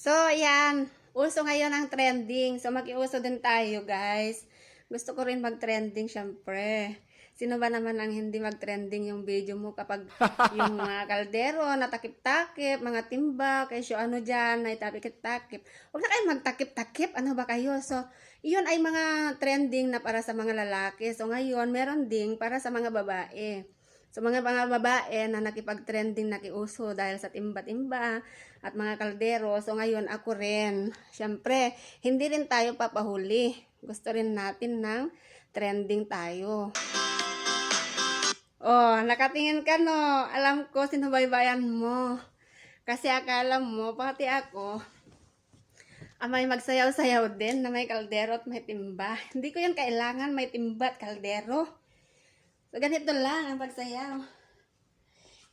So, ayan. Uso ngayon ang trending. So, makiuso din tayo, guys. Gusto ko rin mag-trending, syempre. Sino ba naman ang hindi mag-trending yung video mo kapag yung mga kaldero, natakip-takip, mga timba, kayo ano dyan, na itakip-takip. Huwag na kayo magtakip-takip. Ano ba kayo? So, yun ay mga trending na para sa mga lalaki. So, ngayon, meron ding para sa mga babae. So, mga babae na nakipag-trending, nakiuso dahil sa timba-timba at mga kaldero. So, ngayon ako rin. Siyempre, hindi rin tayo papahuli. Gusto rin natin ng trending tayo. Oh, nakatingin ka no. Alam ko, sinubaybayan mo. Kasi akala mo, pati ako, may magsayaw-sayaw din na may kaldero at may timba. Hindi ko yan kailangan may timba at kaldero. So, ganito lang ang pagsayaw.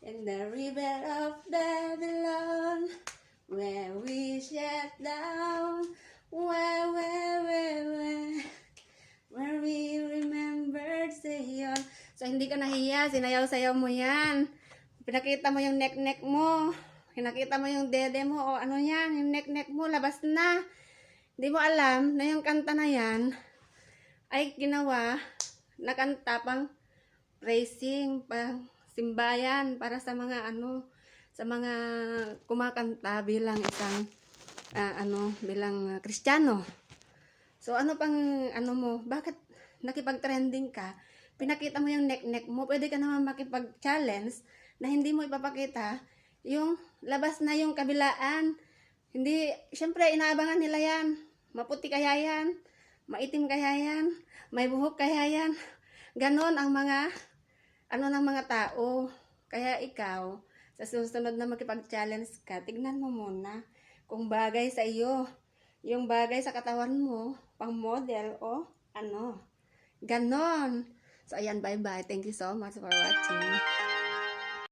In the river of Babylon, where we sat down, where we remembered Zion. So, hindi ka nahiya, sinayaw-sayaw mo yan. Pinakita mo yung neck-neck mo. Pinakita mo yung dede mo, o ano yan, yung neck-neck mo, labas na. Hindi mo alam na yung kanta na yan ay ginawa na kanta pang praising, pang simbayan para sa mga sa mga kumakanta bilang isang bilang Kristiyano. So ano pang mo, bakit nakipag-trending ka? Pinakita mo yung neck mo, pwede ka naman makipag-challenge na hindi mo ipapakita yung labas na yung kabilaan. Hindi, syempre inaabangan nila yan. Maputi kaya yan, maitim kaya yan, may buhok kaya yan. Ganon ang mga ng mga tao. Kaya ikaw, sa susunod na makipag-challenge ka, tignan mo muna kung bagay sa iyo, yung bagay sa katawan mo, pang model o ano. Ganon. So, ayan, bye-bye. Thank you so much for watching.